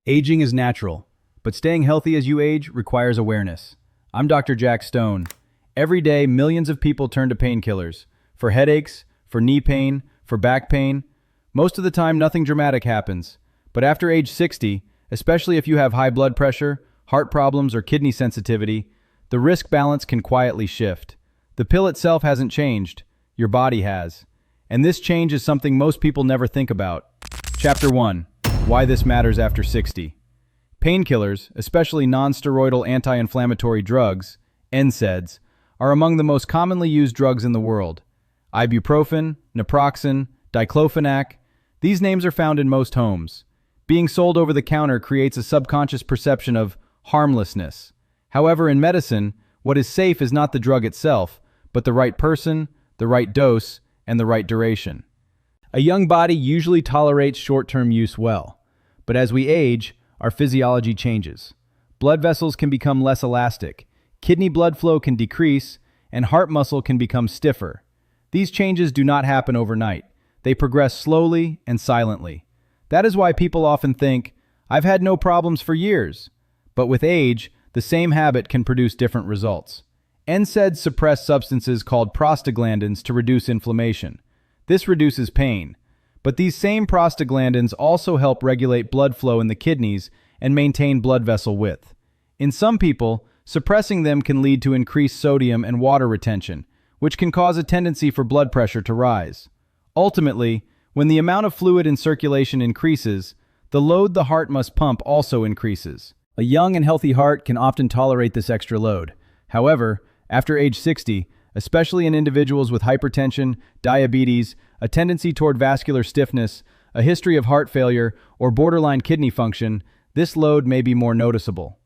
Aging is natural, but staying healthy as you age requires awareness. I'm Dr. Jack Stone. Every day, millions of people turn to painkillers for headaches, for knee pain, for back pain. Most of the time, nothing dramatic happens. But after age 60, especially if you have high blood pressure, heart problems, or kidney sensitivity, the risk balance can quietly shift. The pill itself hasn't changed. Your body has. And this change is something most people never think about. Chapter 1. Why this matters after 60. Painkillers, especially non-steroidal anti-inflammatory drugs, NSAIDs, are among the most commonly used drugs in the world. Ibuprofen, naproxen, diclofenac, these names are found in most homes. Being sold over the counter creates a subconscious perception of harmlessness. However, in medicine, what is safe is not the drug itself, but the right person, the right dose, and the right duration. A young body usually tolerates short-term use well, but as we age, our physiology changes. Blood vessels can become less elastic, kidney blood flow can decrease, and heart muscle can become stiffer. These changes do not happen overnight. They progress slowly and silently. That is why people often think, "I've had no problems for years." But with age, the same habit can produce different results. NSAIDs suppress substances called prostaglandins to reduce inflammation. This reduces pain. But these same prostaglandins also help regulate blood flow in the kidneys and maintain blood vessel width. In some people, suppressing them can lead to increased sodium and water retention, which can cause a tendency for blood pressure to rise. Ultimately, when the amount of fluid in circulation increases, the load the heart must pump also increases. A young and healthy heart can often tolerate this extra load. However, after age 60, especially in individuals with hypertension, diabetes, a tendency toward vascular stiffness, a history of heart failure, or borderline kidney function, this load may be more noticeable.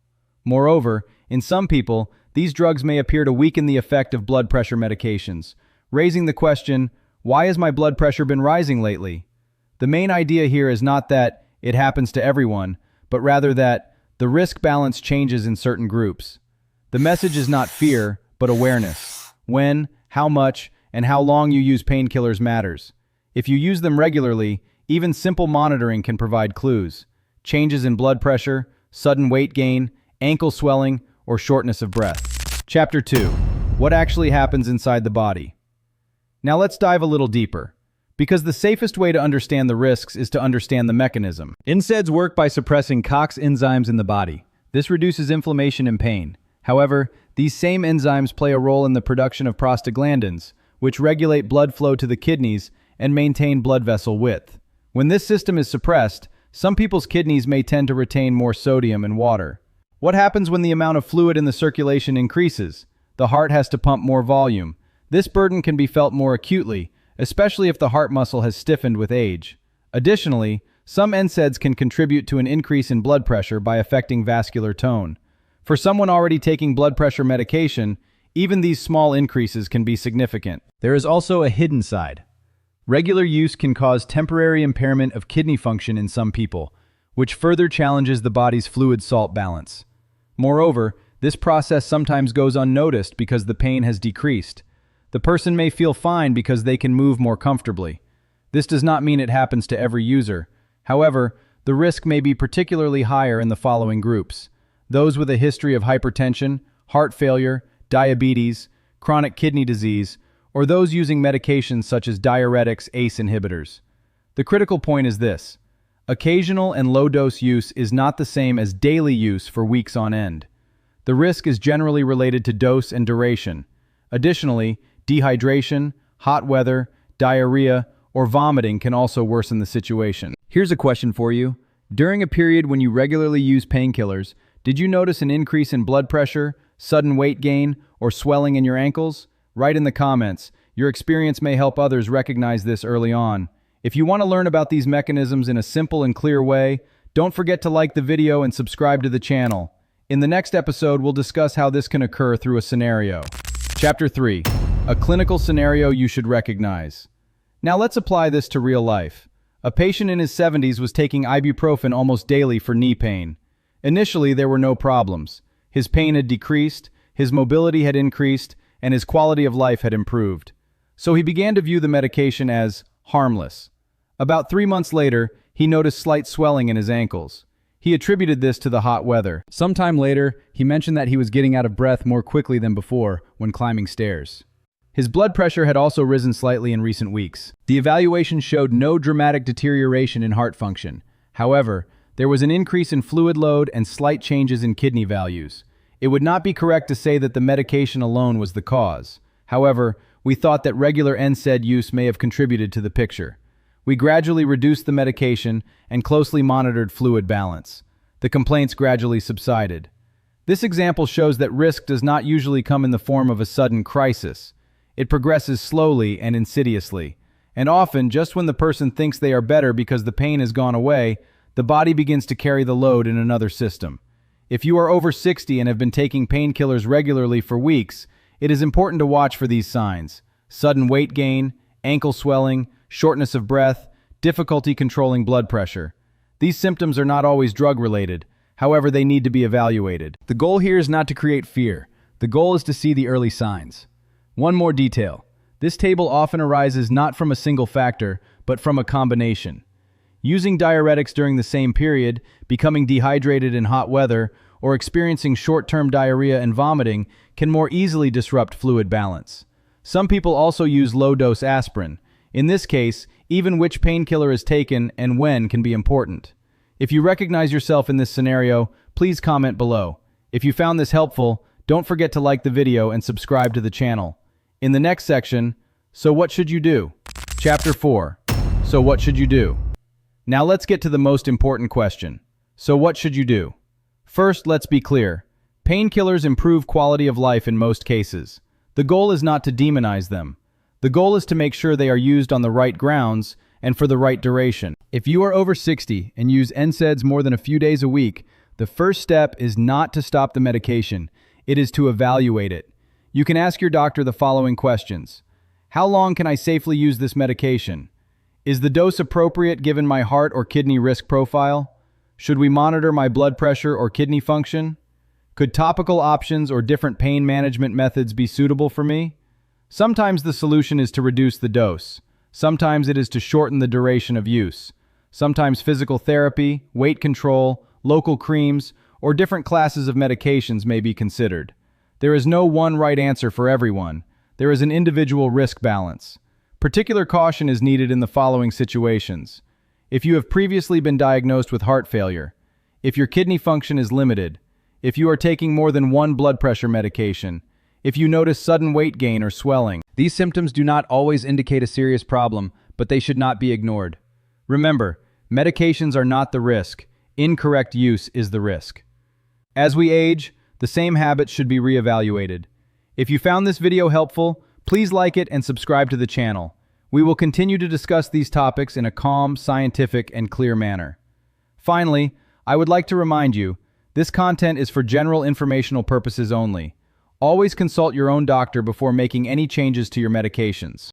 Moreover, in some people, these drugs may appear to weaken the effect of blood pressure medications, raising the question, why has my blood pressure been rising lately? The main idea here is not that it happens to everyone, but rather that the risk balance changes in certain groups. The message is not fear, but awareness. When, how much, and how long you use painkillers matters. If you use them regularly, even simple monitoring can provide clues. Changes in blood pressure, sudden weight gain, ankle swelling, or shortness of breath. Chapter 2. What actually happens inside the body? Now let's dive a little deeper, because the safest way to understand the risks is to understand the mechanism. NSAIDs work by suppressing COX enzymes in the body. This reduces inflammation and pain. However, these same enzymes play a role in the production of prostaglandins, which regulate blood flow to the kidneys and maintain blood vessel width. When this system is suppressed, some people's kidneys may tend to retain more sodium and water. What happens when the amount of fluid in the circulation increases? The heart has to pump more volume. This burden can be felt more acutely, especially if the heart muscle has stiffened with age. Additionally, some NSAIDs can contribute to an increase in blood pressure by affecting vascular tone. For someone already taking blood pressure medication, even these small increases can be significant. There is also a hidden side. Regular use can cause temporary impairment of kidney function in some people, which further challenges the body's fluid-salt balance. Moreover, this process sometimes goes unnoticed because the pain has decreased. The person may feel fine because they can move more comfortably. This does not mean it happens to every user. However, the risk may be particularly higher in the following groups: those with a history of hypertension, heart failure, diabetes, chronic kidney disease, or those using medications such as diuretics, ACE inhibitors. The critical point is this: occasional and low-dose use is not the same as daily use for weeks on end. The risk is generally related to dose and duration. Additionally, dehydration, hot weather, diarrhea, or vomiting can also worsen the situation. Here's a question for you. During a period when you regularly use painkillers, did you notice an increase in blood pressure, sudden weight gain, or swelling in your ankles? Write in the comments. Your experience may help others recognize this early on. If you want to learn about these mechanisms in a simple and clear way, don't forget to like the video and subscribe to the channel. In the next episode, we'll discuss how this can occur through a scenario. Chapter 3. A clinical scenario you should recognize. Now let's apply this to real life. A patient in his 70s was taking ibuprofen almost daily for knee pain. Initially, there were no problems. His pain had decreased, his mobility had increased, and his quality of life had improved. So he began to view the medication as harmless. About 3 months later, he noticed slight swelling in his ankles. He attributed this to the hot weather. Sometime later, he mentioned that he was getting out of breath more quickly than before when climbing stairs. His blood pressure had also risen slightly in recent weeks. The evaluation showed no dramatic deterioration in heart function. However, there was an increase in fluid load and slight changes in kidney values. It would not be correct to say that the medication alone was the cause. However, we thought that regular NSAID use may have contributed to the picture. We gradually reduced the medication and closely monitored fluid balance. The complaints gradually subsided. This example shows that risk does not usually come in the form of a sudden crisis. It progresses slowly and insidiously. And often, just when the person thinks they are better because the pain has gone away, the body begins to carry the load in another system. If you are over 60 and have been taking painkillers regularly for weeks, it is important to watch for these signs: sudden weight gain, ankle swelling, shortness of breath, difficulty controlling blood pressure. These symptoms are not always drug-related. However, they need to be evaluated. The goal here is not to create fear. The goal is to see the early signs. One more detail. This table often arises not from a single factor, but from a combination. Using diuretics during the same period, becoming dehydrated in hot weather, or experiencing short-term diarrhea and vomiting can more easily disrupt fluid balance. Some people also use low-dose aspirin. In this case, even which painkiller is taken and when can be important. If you recognize yourself in this scenario, please comment below. If you found this helpful, don't forget to like the video and subscribe to the channel. In the next section, so what should you do? Chapter 4. So what should you do? Now let's get to the most important question. So what should you do? First, let's be clear. Painkillers improve quality of life in most cases. The goal is not to demonize them. The goal is to make sure they are used on the right grounds and for the right duration. If you are over 60 and use NSAIDs more than a few days a week, the first step is not to stop the medication. It is to evaluate it. You can ask your doctor the following questions. How long can I safely use this medication? Is the dose appropriate given my heart or kidney risk profile? Should we monitor my blood pressure or kidney function? Could topical options or different pain management methods be suitable for me? Sometimes the solution is to reduce the dose. Sometimes it is to shorten the duration of use. Sometimes physical therapy, weight control, local creams, or different classes of medications may be considered. There is no one right answer for everyone. There is an individual risk balance. Particular caution is needed in the following situations. If you have previously been diagnosed with heart failure, if your kidney function is limited, if you are taking more than one blood pressure medication, if you notice sudden weight gain or swelling. These symptoms do not always indicate a serious problem, but they should not be ignored. Remember, medications are not the risk. Incorrect use is the risk. As we age, the same habits should be reevaluated. If you found this video helpful, please like it and subscribe to the channel. We will continue to discuss these topics in a calm, scientific, and clear manner. Finally, I would like to remind you, this content is for general informational purposes only. Always consult your own doctor before making any changes to your medications.